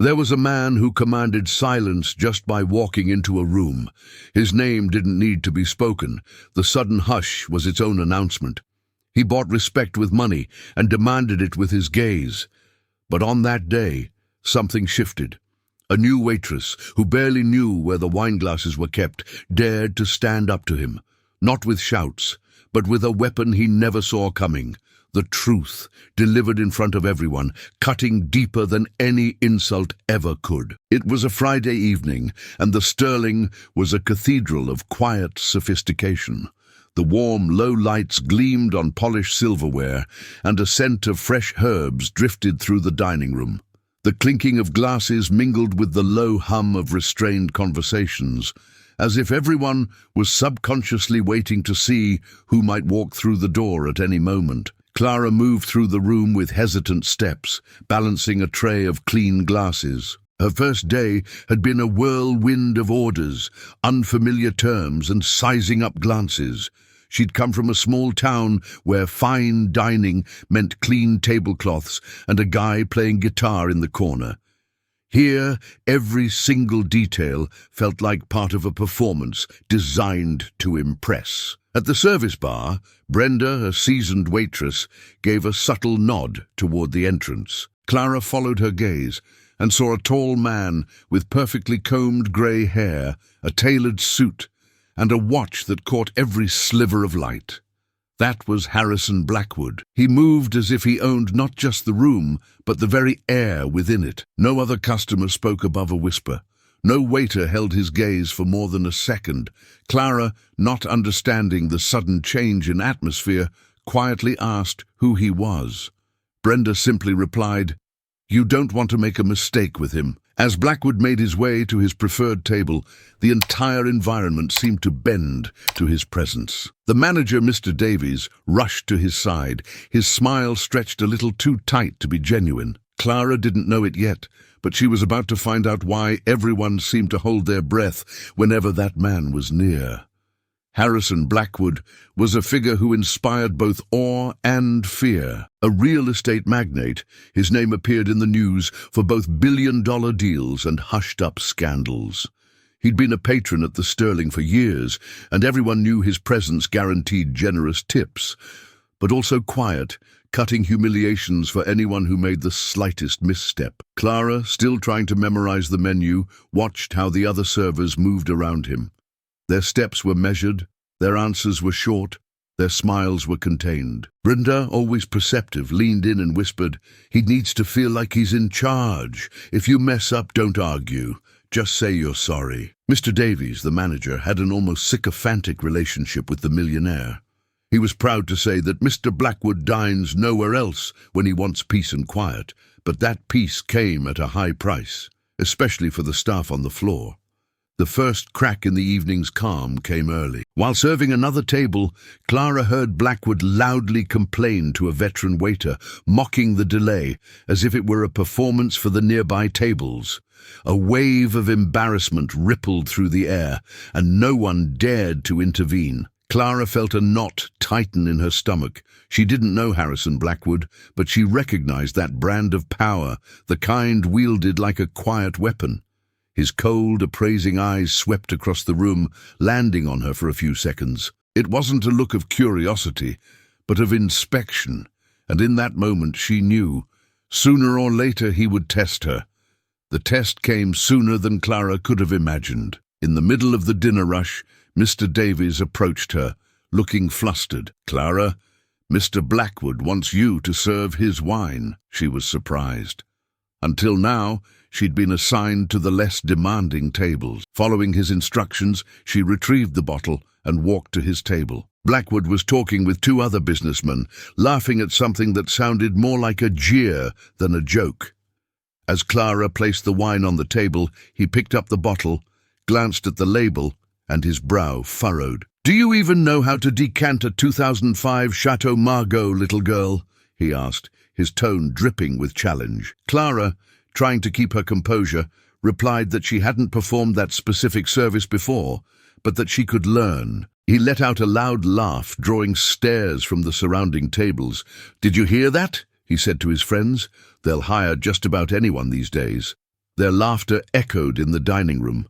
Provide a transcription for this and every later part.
There was a man who commanded silence just by walking into a room. His name didn't need to be spoken. The sudden hush was its own announcement. He bought respect with money and demanded it with his gaze. But on that day, something shifted. A new waitress, who barely knew where the wineglasses were kept, dared to stand up to him, not with shouts, but with a weapon he never saw coming. The truth, delivered in front of everyone, cutting deeper than any insult ever could. It was a Friday evening, and the Sterling was a cathedral of quiet sophistication. The warm, low lights gleamed on polished silverware, and a scent of fresh herbs drifted through the dining room. The clinking of glasses mingled with the low hum of restrained conversations, as if everyone was subconsciously waiting to see who might walk through the door at any moment. Clara moved through the room with hesitant steps, balancing a tray of clean glasses. Her first day had been a whirlwind of orders, unfamiliar terms, and sizing up glances. She'd come from a small town where fine dining meant clean tablecloths and a guy playing guitar in the corner. Here, every single detail felt like part of a performance designed to impress. At the service bar, Brenda, a seasoned waitress, gave a subtle nod toward the entrance. Clara followed her gaze and saw a tall man with perfectly combed grey hair, a tailored suit, and a watch that caught every sliver of light. That was Harrison Blackwood. He moved as if he owned not just the room, but the very air within it. No other customer spoke above a whisper. No waiter held his gaze for more than a second. Clara, not understanding the sudden change in atmosphere, quietly asked who he was. Brenda simply replied, "You don't want to make a mistake with him." As Blackwood made his way to his preferred table, the entire environment seemed to bend to his presence. The manager, Mr. Davies, rushed to his side. His smile stretched a little too tight to be genuine. Clara didn't know it yet, but she was about to find out why everyone seemed to hold their breath whenever that man was near. Harrison Blackwood was a figure who inspired both awe and fear. A real estate magnate, his name appeared in the news for both billion-dollar deals and hushed-up scandals. He'd been a patron at the Sterling for years, and everyone knew his presence guaranteed generous tips, but also quiet, cutting humiliations for anyone who made the slightest misstep. Clara, still trying to memorize the menu, watched how the other servers moved around him. Their steps were measured, their answers were short, their smiles were contained. Brenda, always perceptive, leaned in and whispered, "He needs to feel like he's in charge. If you mess up, don't argue. Just say you're sorry." Mr. Davies, the manager, had an almost sycophantic relationship with the millionaire. He was proud to say that Mr. Blackwood dines nowhere else when he wants peace and quiet, but that peace came at a high price, especially for the staff on the floor. The first crack in the evening's calm came early. While serving another table, Clara heard Blackwood loudly complain to a veteran waiter, mocking the delay as if it were a performance for the nearby tables. A wave of embarrassment rippled through the air, and no one dared to intervene. Clara felt a knot tighten in her stomach. She didn't know Harrison Blackwood, but she recognized that brand of power, the kind wielded like a quiet weapon. His cold, appraising eyes swept across the room, landing on her for a few seconds. It wasn't a look of curiosity, but of inspection, and in that moment she knew, sooner or later he would test her. The test came sooner than Clara could have imagined. In the middle of the dinner rush, Mr. Davies approached her, looking flustered. "Clara, Mr. Blackwood wants you to serve his wine." She was surprised. Until now, she'd been assigned to the less demanding tables. Following his instructions, she retrieved the bottle and walked to his table. Blackwood was talking with two other businessmen, laughing at something that sounded more like a jeer than a joke. As Clara placed the wine on the table, he picked up the bottle, glanced at the label, and his brow furrowed. "Do you even know how to decant a 2005 Chateau Margaux, little girl?" he asked, his tone dripping with challenge. Clara, trying to keep her composure, replied that she hadn't performed that specific service before, but that she could learn. He let out a loud laugh, drawing stares from the surrounding tables. "Did you hear that?" he said to his friends. "They'll hire just about anyone these days." Their laughter echoed in the dining room.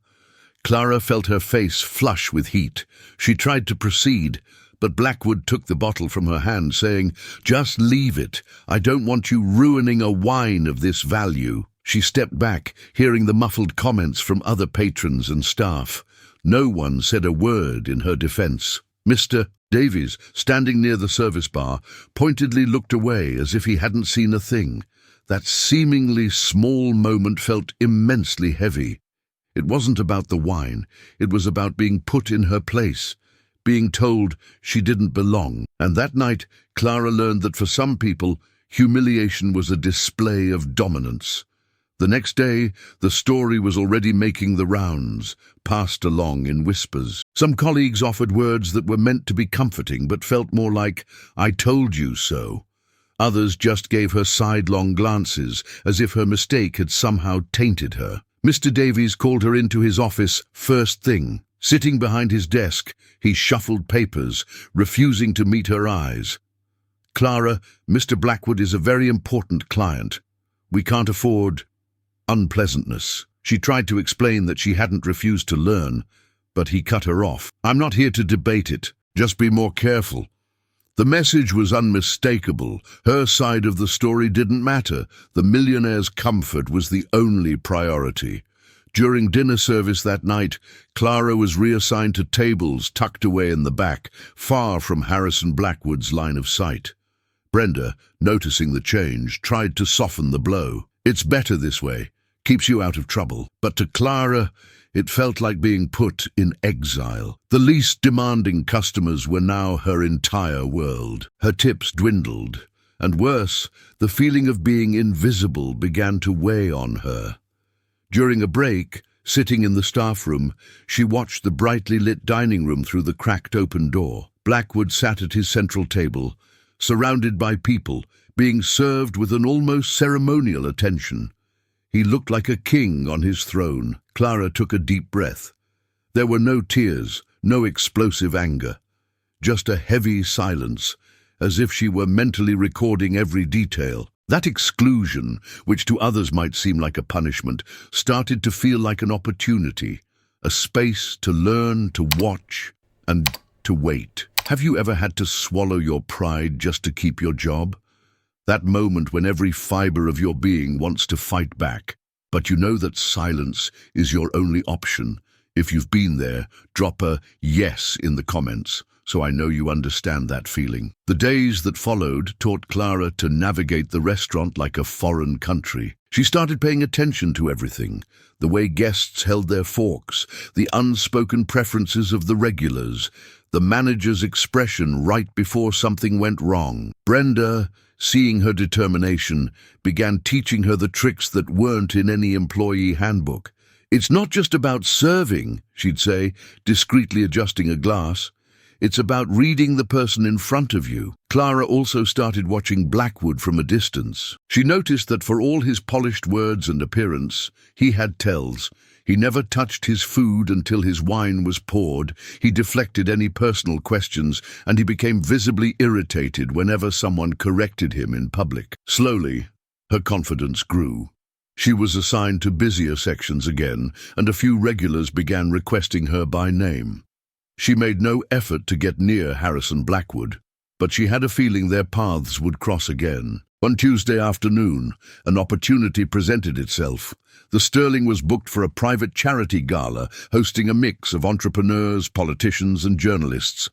Clara felt her face flush with heat. She tried to proceed, but Blackwood took the bottle from her hand, saying, "Just leave it. I don't want you ruining a wine of this value." She stepped back, hearing the muffled comments from other patrons and staff. No one said a word in her defense. Mr. Davies, standing near the service bar, pointedly looked away as if he hadn't seen a thing. That seemingly small moment felt immensely heavy. It wasn't about the wine. It was about being put in her place, being told she didn't belong. And that night, Clara learned that for some people, humiliation was a display of dominance. The next day, the story was already making the rounds, passed along in whispers. Some colleagues offered words that were meant to be comforting but felt more like, "I told you so." Others just gave her sidelong glances, as if her mistake had somehow tainted her. Mr. Davies called her into his office first thing. Sitting behind his desk, he shuffled papers, refusing to meet her eyes. "Clara, Mr. Blackwood is a very important client. We can't afford unpleasantness." She tried to explain that she hadn't refused to learn, but he cut her off. "I'm not here to debate it. Just be more careful." The message was unmistakable. Her side of the story didn't matter. The millionaire's comfort was the only priority. During dinner service that night, Clara was reassigned to tables tucked away in the back, far from Harrison Blackwood's line of sight. Brenda, noticing the change, tried to soften the blow. "It's better this way. Keeps you out of trouble." But to Clara, it felt like being put in exile. The least demanding customers were now her entire world. Her tips dwindled, and worse, the feeling of being invisible began to weigh on her. During a break, sitting in the staff room, she watched the brightly lit dining room through the cracked open door. Blackwood sat at his central table, surrounded by people, being served with an almost ceremonial attention. He looked like a king on his throne. Clara took a deep breath. There were no tears, no explosive anger, just a heavy silence, as if she were mentally recording every detail. That exclusion, which to others might seem like a punishment, started to feel like an opportunity, a space to learn, to watch, and to wait. Have you ever had to swallow your pride just to keep your job? That moment when every fiber of your being wants to fight back, but you know that silence is your only option. If you've been there, drop a yes in the comments, so I know you understand that feeling. The days that followed taught Clara to navigate the restaurant like a foreign country. She started paying attention to everything, the way guests held their forks, the unspoken preferences of the regulars, the manager's expression right before something went wrong. Brenda, seeing her determination, began teaching her the tricks that weren't in any employee handbook. "It's not just about serving," she'd say, discreetly adjusting a glass. "It's about reading the person in front of you." Clara also started watching Blackwood from a distance. She noticed that for all his polished words and appearance, he had tells. He never touched his food until his wine was poured. He deflected any personal questions, and he became visibly irritated whenever someone corrected him in public. Slowly, her confidence grew. She was assigned to busier sections again, and a few regulars began requesting her by name. She made no effort to get near Harrison Blackwood, but she had a feeling their paths would cross again. One Tuesday afternoon, an opportunity presented itself. The Sterling was booked for a private charity gala hosting a mix of entrepreneurs, politicians, and journalists.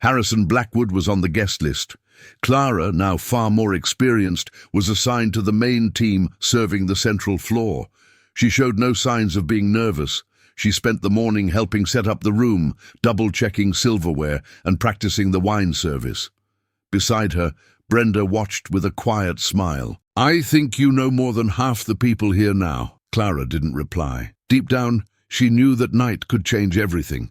Harrison Blackwood was on the guest list. Clara, now far more experienced, was assigned to the main team serving the central floor. She showed no signs of being nervous. She spent the morning helping set up the room, double-checking silverware, and practicing the wine service. Beside her, Brenda watched with a quiet smile. "I think you know more than half the people here now." Clara didn't reply. Deep down, she knew that night could change everything.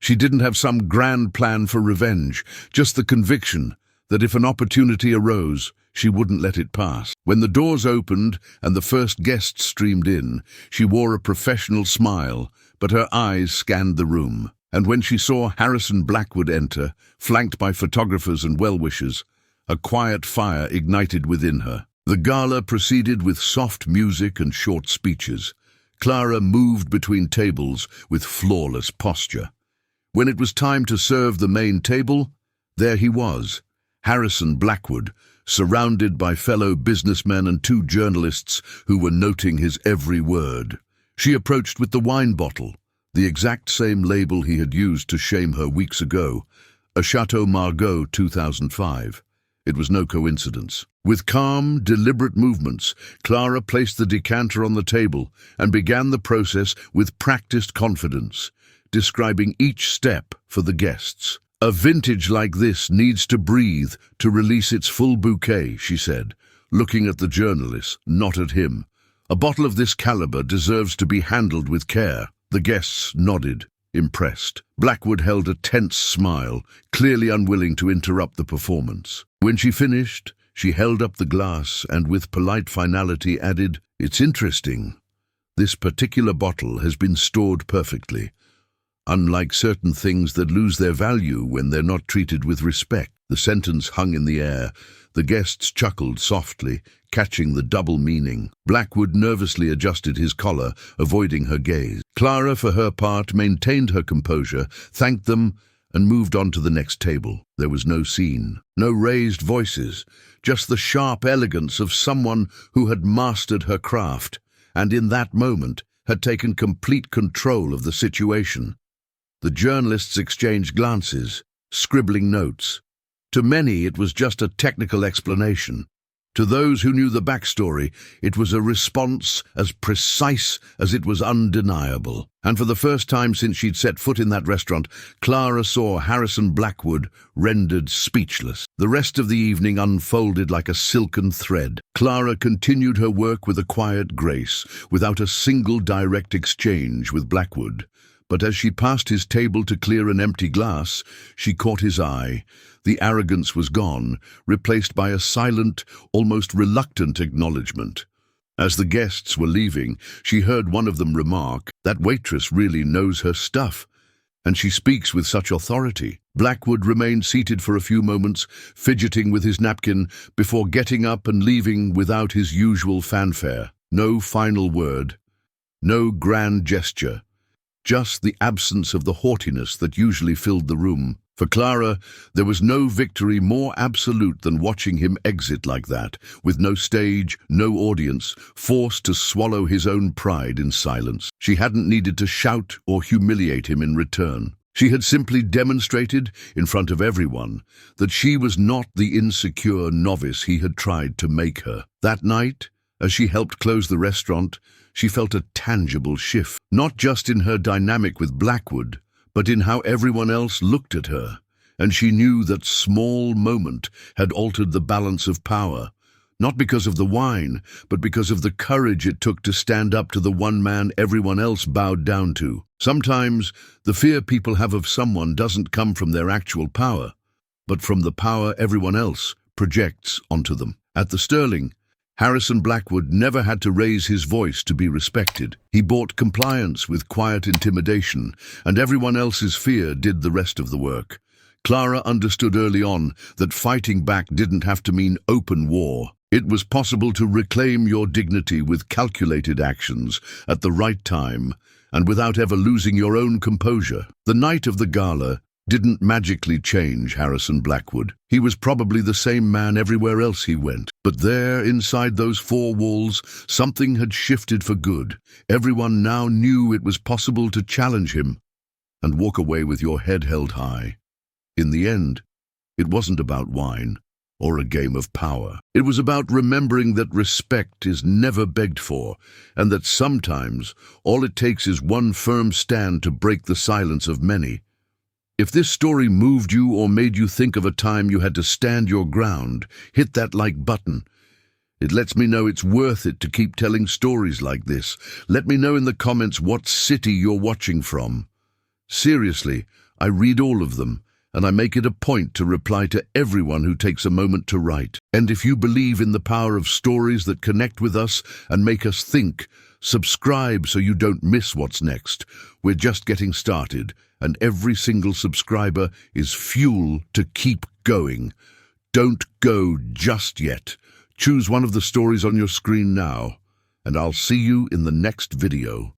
She didn't have some grand plan for revenge, just the conviction that if an opportunity arose, she wouldn't let it pass. When the doors opened and the first guests streamed in, she wore a professional smile, but her eyes scanned the room. And when she saw Harrison Blackwood enter, flanked by photographers and well-wishers, a quiet fire ignited within her. The gala proceeded with soft music and short speeches. Clara moved between tables with flawless posture. When it was time to serve the main table, there he was, Harrison Blackwood, surrounded by fellow businessmen and two journalists who were noting his every word. She approached with the wine bottle, the exact same label he had used to shame her weeks ago, a Chateau Margaux 2005. It was no coincidence. With calm, deliberate movements, Clara placed the decanter on the table and began the process with practiced confidence, describing each step for the guests. "A vintage like this needs to breathe to release its full bouquet," she said, looking at the journalists, not at him. "A bottle of this caliber deserves to be handled with care." The guests nodded, impressed. Blackwood held a tense smile, clearly unwilling to interrupt the performance. When she finished, she held up the glass and with polite finality added, "It's interesting. This particular bottle has been stored perfectly. Unlike certain things that lose their value when they're not treated with respect." The sentence hung in the air. The guests chuckled softly, catching the double meaning. Blackwood nervously adjusted his collar, avoiding her gaze. Clara, for her part, maintained her composure, thanked them, and moved on to the next table. There was no scene, no raised voices, just the sharp elegance of someone who had mastered her craft, and in that moment had taken complete control of the situation. The journalists exchanged glances, scribbling notes. To many, it was just a technical explanation. To those who knew the backstory, it was a response as precise as it was undeniable. And for the first time since she'd set foot in that restaurant, Clara saw Harrison Blackwood rendered speechless. The rest of the evening unfolded like a silken thread. Clara continued her work with a quiet grace, without a single direct exchange with Blackwood. But as she passed his table to clear an empty glass, she caught his eye. The arrogance was gone, replaced by a silent, almost reluctant acknowledgement. As the guests were leaving, she heard one of them remark, "That waitress really knows her stuff, and she speaks with such authority." Blackwood remained seated for a few moments, fidgeting with his napkin, before getting up and leaving without his usual fanfare. No final word, no grand gesture. Just the absence of the haughtiness that usually filled the room. For Clara, there was no victory more absolute than watching him exit like that, with no stage, no audience, forced to swallow his own pride in silence. She hadn't needed to shout or humiliate him in return. She had simply demonstrated, in front of everyone, that she was not the insecure novice he had tried to make her. That night, as she helped close the restaurant, she felt a tangible shift, not just in her dynamic with Blackwood, but in how everyone else looked at her, and she knew that small moment had altered the balance of power, not because of the wine, but because of the courage it took to stand up to the one man everyone else bowed down to. Sometimes, the fear people have of someone doesn't come from their actual power, but from the power everyone else projects onto them. At the Sterling, Harrison Blackwood never had to raise his voice to be respected. He bought compliance with quiet intimidation, and everyone else's fear did the rest of the work. Clara understood early on that fighting back didn't have to mean open war. It was possible to reclaim your dignity with calculated actions at the right time, and without ever losing your own composure. The night of the gala didn't magically change Harrison Blackwood. He was probably the same man everywhere else he went. But there, inside those four walls, something had shifted for good. Everyone now knew it was possible to challenge him and walk away with your head held high. In the end, it wasn't about wine or a game of power. It was about remembering that respect is never begged for, and that sometimes all it takes is one firm stand to break the silence of many. If this story moved you or made you think of a time you had to stand your ground, hit that like button. It lets me know it's worth it to keep telling stories like this. Let me know in the comments what city you're watching from. Seriously, I read all of them, and I make it a point to reply to everyone who takes a moment to write. And if you believe in the power of stories that connect with us and make us think, subscribe so you don't miss what's next. We're just getting started, and every single subscriber is fuel to keep going. Don't go just yet. Choose one of the stories on your screen now, and I'll see you in the next video.